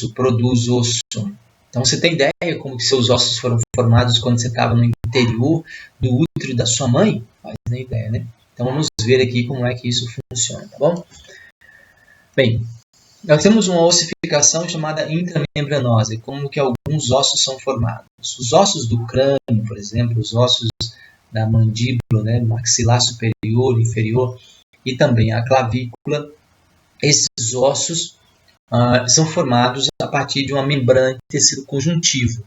osso produz osso. Então você tem ideia como que seus ossos foram formados quando você estava no interior do útero da sua mãe? Faz nem ideia, né? Então vamos ver aqui como é que isso funciona, tá bom? Bem, nós temos uma ossificação chamada intramembranosa, como que alguns ossos são formados. Os ossos do crânio, por exemplo, os ossos da mandíbula, né, maxilar superior, inferior, e também a clavícula, esses ossos são formados a partir de uma membrana de tecido conjuntivo,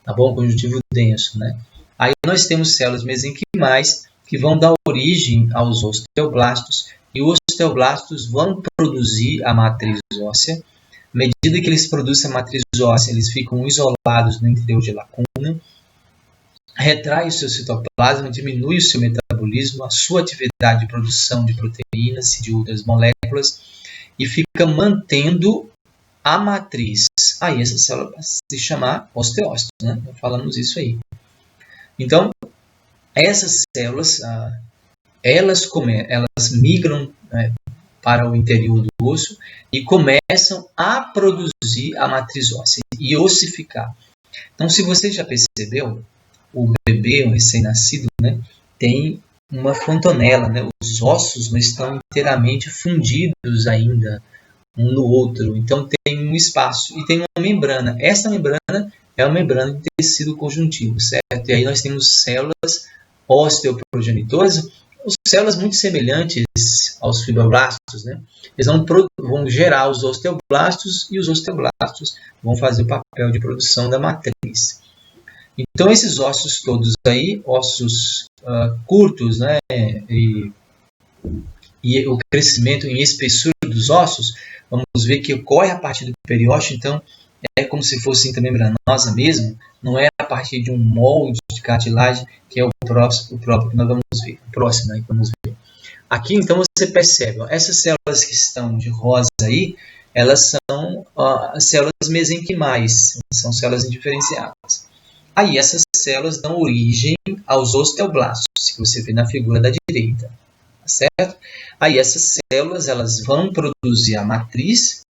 tá bom? Conjuntivo denso, né? Aí nós temos células mesenquimais que vão dar origem aos osteoblastos, e os osteoblastos vão produzir a matriz óssea. À medida que eles produzem a matriz óssea, eles ficam isolados no interior de lacuna, retrai o seu citoplasma, diminui o seu metabolismo, a sua atividade de produção de proteínas e de outras moléculas, e fica mantendo a matriz. Aí essa célula vai se chamar osteócito, né? Falamos isso aí. Então, essas células, elas migram para o interior do osso e começam a produzir a matriz óssea e ossificar. Então, se você já percebeu, o bebê, o recém-nascido, né, tem uma fontanela, né? Os ossos não estão inteiramente fundidos ainda um no outro, então tem um espaço e tem uma membrana. Essa membrana é uma membrana de tecido conjuntivo, certo? E aí nós temos células osteoprogenitoras, células muito semelhantes aos fibroblastos, né? Eles vão gerar os osteoblastos e os osteoblastos vão fazer o papel de produção da matriz. Então esses ossos todos aí, ossos curtos, né? E o crescimento em espessura dos ossos, vamos ver que ocorre a partir do periósteo, então é como se fosse intramembranosa mesmo, não é a partir de um molde de cartilagem, que é o próprio que nós vamos ver, o próximo aí que vamos ver. Aqui então você percebe, essas células que estão de rosa aí, elas são células mesenquimais, são células indiferenciadas. Aí essas células dão origem aos osteoblastos, que você vê na figura da direita. Certo? Aí essas células elas vão produzir a matriz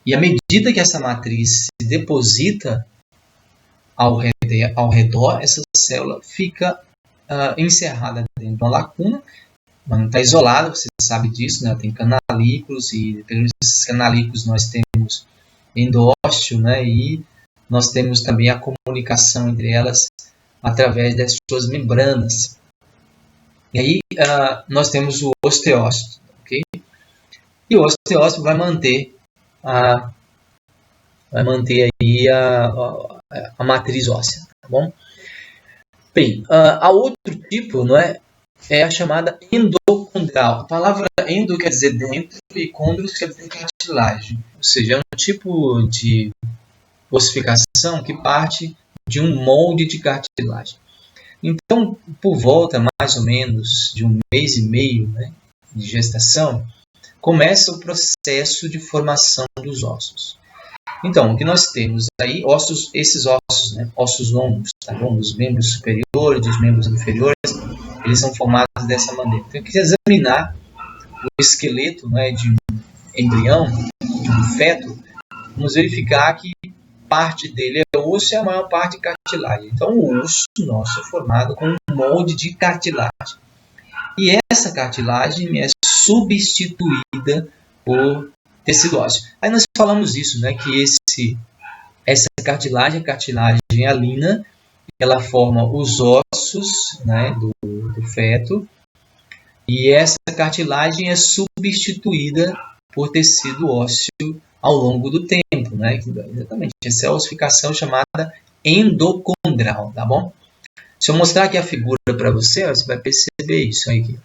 e à medida que essa matriz se deposita ao redor, essa célula fica encerrada dentro de uma lacuna, mas não está isolada, você sabe disso, né? Ela tem canalículos e pelos canalículos nós temos endósteo, né? E nós temos também a comunicação entre elas através das suas membranas. E aí nós temos o osteócito, ok? E o osteócito vai manter aí a matriz óssea, tá bom? Bem, a outro tipo, não é a chamada endocondral. A palavra endo quer dizer dentro e condros quer dizer cartilagem. Ou seja, é um tipo de ossificação que parte de um molde de cartilagem. Então, por volta mais ou menos de 1 mês e meio, né, de gestação, começa o processo de formação dos ossos. Então, o que nós temos aí, esses ossos, né, ossos longos, tá bom? Os membros superiores, os membros inferiores, eles são formados dessa maneira. Então, eu queria examinar o esqueleto, né, de um embrião, de um feto, vamos verificar que parte dele é osso e a maior parte cartilagem. Então, o osso nosso é formado com um molde de cartilagem. E essa cartilagem é substituída por tecido ósseo. Aí nós falamos isso, né, que essa cartilagem, a cartilagem hialina, ela forma os ossos, né, do feto, e essa cartilagem é substituída por tecido ósseo ao longo do tempo, né? Exatamente. Essa é a ossificação chamada endocondral, tá bom? Se eu mostrar aqui a figura para você, você vai perceber isso aí.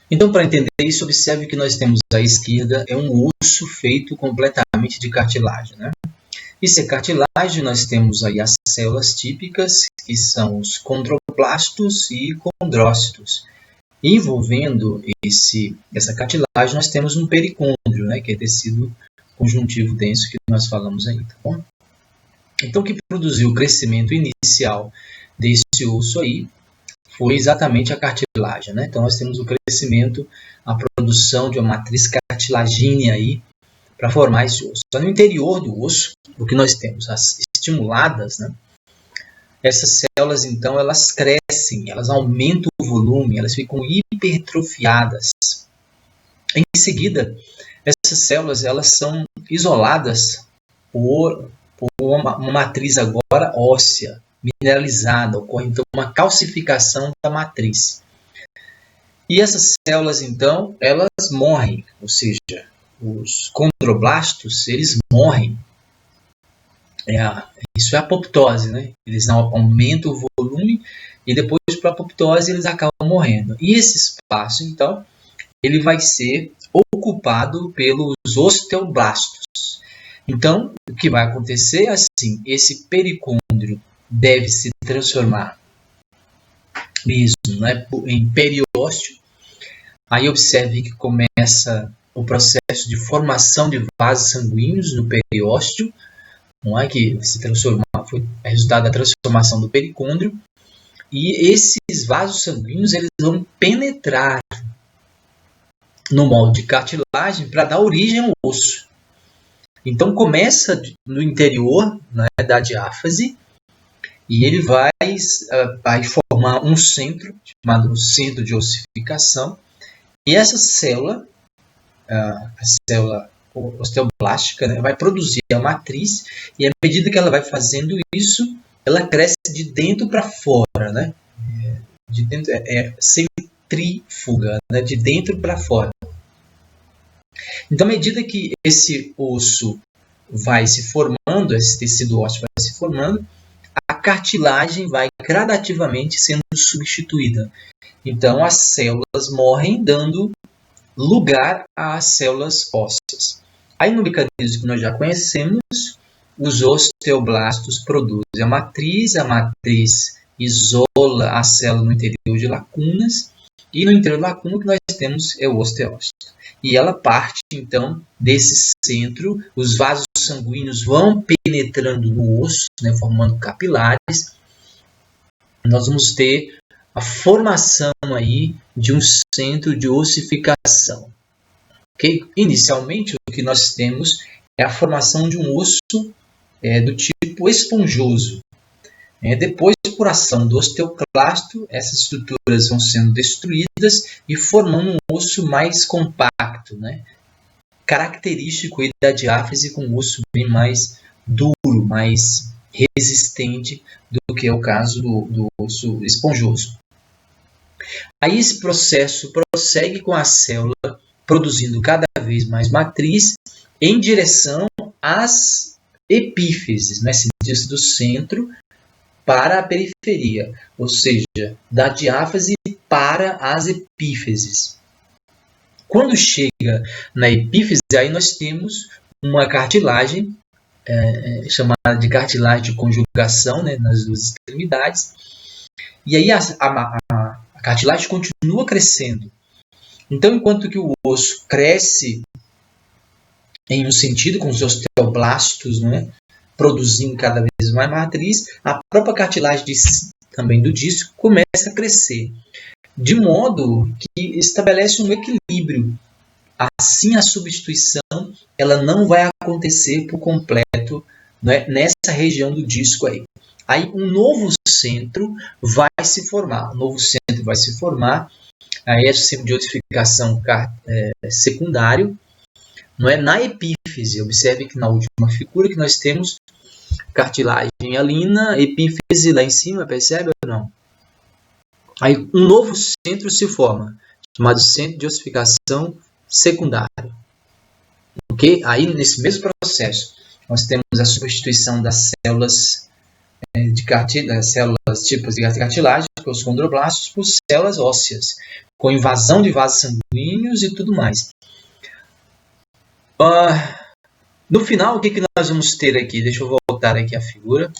Então, para entender isso, observe que nós temos à esquerda é um osso feito completamente de cartilagem, né? E se é cartilagem, nós temos aí as células típicas, que são os condroplastos e condrócitos. Envolvendo essa cartilagem, nós temos um pericôndrio, né, que é tecido conjuntivo denso que nós falamos aí, tá bom? Então, o que produziu o crescimento inicial desse osso aí foi exatamente a cartilagem, né? Então, nós temos o crescimento, a produção de uma matriz cartilagínea aí para formar esse osso. Então, no interior do osso, o que nós temos? As estimuladas, né? Essas células, então, elas crescem, elas aumentam o volume, elas ficam hipertrofiadas. Em seguida, essas células elas são isoladas por uma matriz agora óssea, mineralizada, ocorre então uma calcificação da matriz. E essas células, então, elas morrem, ou seja, os condroblastos, eles morrem. Isso é apoptose, né? Eles aumentam o volume e depois para a apoptose eles acabam morrendo. E esse espaço, então, ele vai ser ocupado pelos osteoblastos. Então, o que vai acontecer é assim, esse pericôndrio deve se transformar mesmo, né, em periósteo. Aí observe que começa o processo de formação de vasos sanguíneos no periósteo, não é que se transformar, foi resultado da transformação do pericôndrio, e esses vasos sanguíneos eles vão penetrar no molde de cartilagem para dar origem ao osso. Então começa no interior, né, da diáfase e ele vai formar um centro chamado centro de ossificação. E essa célula, a célula osteoblástica, né, vai produzir a matriz e à medida que ela vai fazendo isso, ela cresce de dentro para fora, né? De dentro centrífuga, né, de dentro para fora. Então, à medida que esse osso vai se formando, esse tecido ósseo vai se formando, a cartilagem vai gradativamente sendo substituída. Então, as células morrem, dando lugar às células ósseas. Aí, no mecanismo que nós já conhecemos, os osteoblastos produzem a matriz isola a célula no interior de lacunas, e no interior da lacuna o que nós temos é o osteócito. E ela parte, então, desse centro, os vasos sanguíneos vão penetrando no osso, né, formando capilares. Nós vamos ter a formação aí de um centro de ossificação. Okay? Inicialmente, o que nós temos é a formação de um osso do tipo esponjoso. Depois, por ação do osteoclasto, essas estruturas vão sendo destruídas e formando um osso mais compacto, né? Característico da diáfise, com um osso bem mais duro, mais resistente do que é o caso do osso esponjoso. Aí esse processo prossegue com a célula produzindo cada vez mais matriz em direção às epífises, né? Se diz do centro para a periferia, ou seja, da diáfase para as epífises. Quando chega na epífise, aí nós temos uma cartilagem chamada de cartilagem de conjugação, né, nas duas extremidades, e aí a cartilagem continua crescendo. Então, enquanto que o osso cresce em um sentido com os osteoblastos, né, produzindo cada vez mais matriz, a própria cartilagem também do disco começa a crescer, de modo que estabelece um equilíbrio. Assim, a substituição ela não vai acontecer por completo, né, nessa região do disco aí. Aí um novo centro vai se formar. Aí é o centro de ossificação secundário, não é, na epífise. Observe que na última figura que nós temos cartilagem hialina, epífise lá em cima, percebe ou não? Aí um novo centro se forma, chamado centro de ossificação secundário. Okay? Aí nesse mesmo processo, nós temos a substituição das células células tipos de cartilagem, que os condroblastos, por células ósseas, com invasão de vasos sanguíneos e tudo mais. No final, o que nós vamos ter aqui? Deixa eu voltar aqui a figura.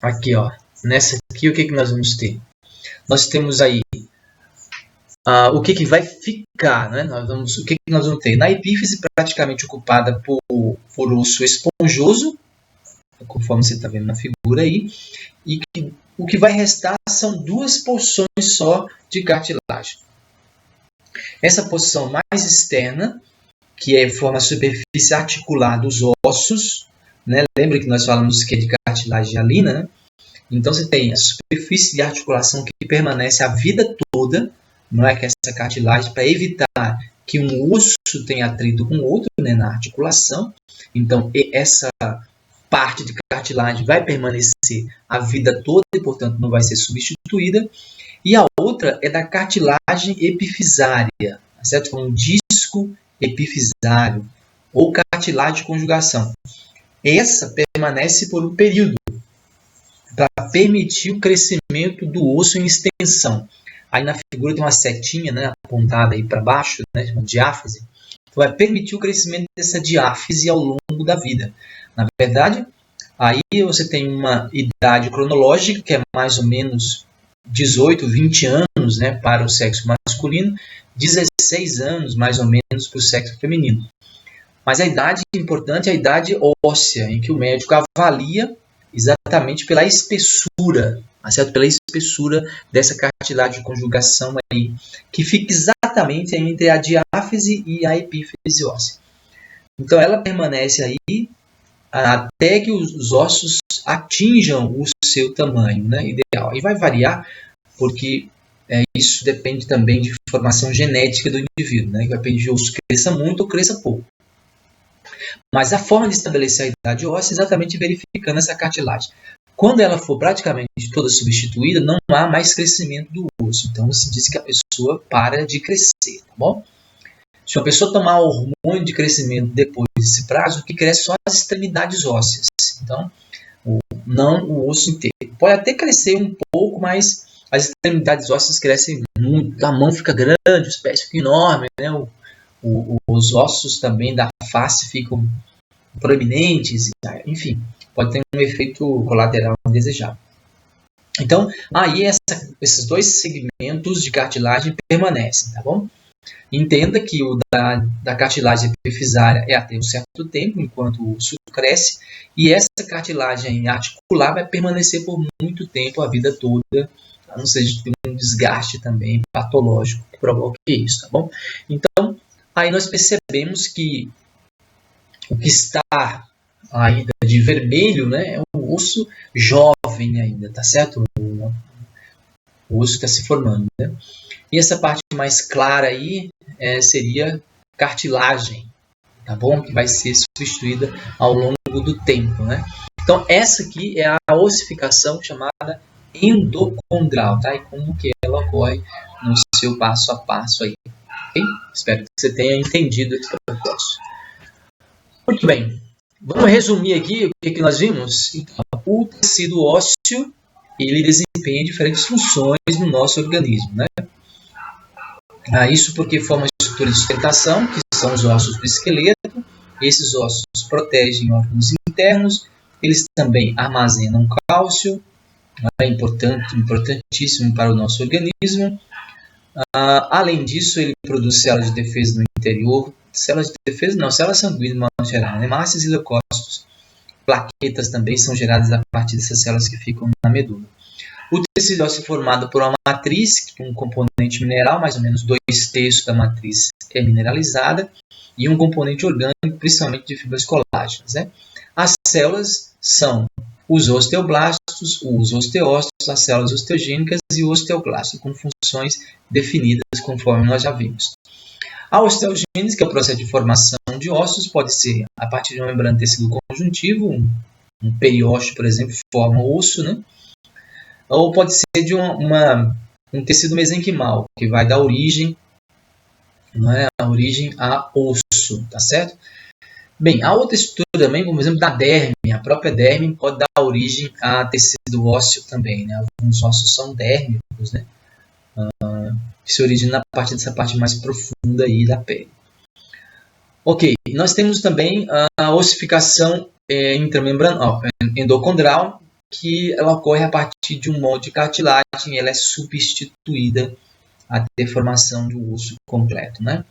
Aqui, ó. Nessa aqui, o que nós vamos ter? Nós temos aí o que vai ficar, né? O que nós vamos ter? Na epífise, praticamente ocupada por osso esponjoso, conforme você está vendo na figura aí, e o que vai restar são duas porções só de cartilagem. Essa posição mais externa, que forma a superfície articular dos ossos, né? Lembra que nós falamos que é de cartilagem hialina, né? Então você tem a superfície de articulação que permanece a vida toda, não é que essa cartilagem, para evitar que um osso tenha atrito com o outro, né, na articulação. Então essa parte de cartilagem vai permanecer a vida toda e, portanto, não vai ser substituída. E a outra é da cartilagem epifisária, certo? Um disco epifisário ou cartilagem de conjugação. Essa permanece por um período para permitir o crescimento do osso em extensão. Aí na figura tem uma setinha, né, apontada aí para baixo, né, uma diáfise. Então vai permitir o crescimento dessa diáfise ao longo da vida. Na verdade, aí você tem uma idade cronológica que é mais ou menos 18, 20 anos, né, para o sexo masculino, 16 anos mais ou menos para o sexo feminino. Mas a idade importante é a idade óssea, em que o médico avalia exatamente pela espessura, certo? Pela espessura dessa cartilagem de conjugação aí, que fica exatamente entre a diáfise e a epífise óssea. Então ela permanece aí até que os ossos atinjam o seu tamanho, né, ideal. E vai variar porque isso depende também de formação genética do indivíduo, né, que vai pedir que o osso cresça muito ou cresça pouco. Mas a forma de estabelecer a idade óssea é exatamente verificando essa cartilagem. Quando ela for praticamente toda substituída, não há mais crescimento do osso. Então se diz que a pessoa para de crescer, tá bom? Se uma pessoa tomar hormônio de crescimento depois desse prazo, o que cresce são as extremidades ósseas. Então, não o osso inteiro. Pode até crescer um pouco, mas as extremidades ósseas crescem muito. A mão fica grande, os pés ficam enormes, né? Os ossos também da face ficam proeminentes, enfim, pode ter um efeito colateral indesejável. Então, aí esses dois segmentos de cartilagem permanecem, tá bom? Entenda que o da cartilagem epifisária é até um certo tempo, enquanto o osso cresce, e essa cartilagem articular vai permanecer por muito tempo, a vida toda, a não ser de um desgaste também patológico que provoque isso, tá bom? Então, aí nós percebemos que o que está ainda de vermelho, né, é um osso jovem ainda, tá certo? O osso está se formando, né? E essa parte mais clara aí seria cartilagem, tá bom? Que vai ser substituída ao longo do tempo, né? Então essa aqui é a ossificação chamada endocondral, tá? E como que ela ocorre no seu passo a passo aí, ok? Espero que você tenha entendido esse processo. Muito bem, vamos resumir aqui o que nós vimos? Então, o tecido ósseo, ele desempenha diferentes funções no nosso organismo, né? Isso porque forma a estrutura de sustentação, que são os ossos do esqueleto. Esses ossos protegem órgãos internos, eles também armazenam cálcio, é importantíssimo para o nosso organismo. Além disso, ele produz células de defesa no interior, células de defesa não, células sanguíneas no modo geral, né? Masses e leucócitos. Plaquetas também são geradas a partir dessas células que ficam na medula. O tecido ósseo é formado por uma matriz, um componente mineral, mais ou menos 2/3 da matriz é mineralizada, e um componente orgânico, principalmente de fibras colágenas, né? As células são os osteoblastos, os osteócitos, as células osteogênicas e o osteoclasto, com funções definidas conforme nós já vimos. A osteogênese, que é o processo de formação de ossos, pode ser a partir de uma membrana de tecido conjuntivo, um periósteo, por exemplo, forma o osso, né? Ou pode ser de um tecido mesenquimal, que vai dar origem, não é? A origem a osso, tá certo? Bem, a outra estrutura também, como exemplo da derme, a própria derme pode dar origem a tecido ósseo também, né? Alguns ossos são dérmicos, né? Que se originam a partir dessa parte mais profunda aí da pele. Ok, nós temos também a ossificação endocondral, que ela ocorre a partir de um molde de cartilagem, ela é substituída até a formação do osso completo, né?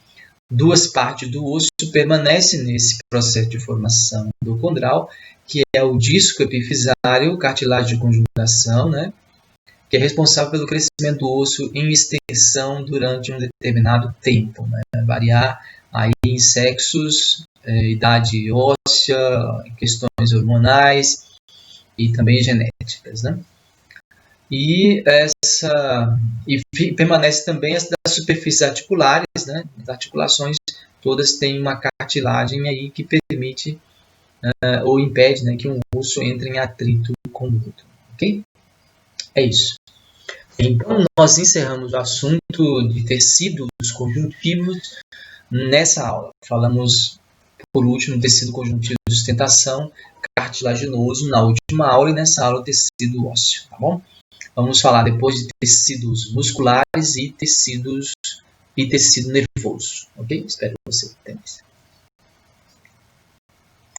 Duas partes do osso permanecem nesse processo de formação endocondral, que é o disco epifisário, cartilagem de conjugação, né? que é responsável pelo crescimento do osso em extensão durante um determinado tempo, né? Variar aí em sexos, idade óssea, questões hormonais e também genéticas, né? E permanece também as das superfícies articulares, né? As articulações todas têm uma cartilagem aí que permite ou impede, né, que um osso entre em atrito com o outro, ok? É isso. Então, nós encerramos o assunto de tecidos conjuntivos nessa aula. Falamos, por último, tecido conjuntivo de sustentação cartilaginoso na última aula e nessa aula tecido ósseo, tá bom? Vamos falar depois de tecidos musculares e tecido nervoso, ok? Espero que você tenha.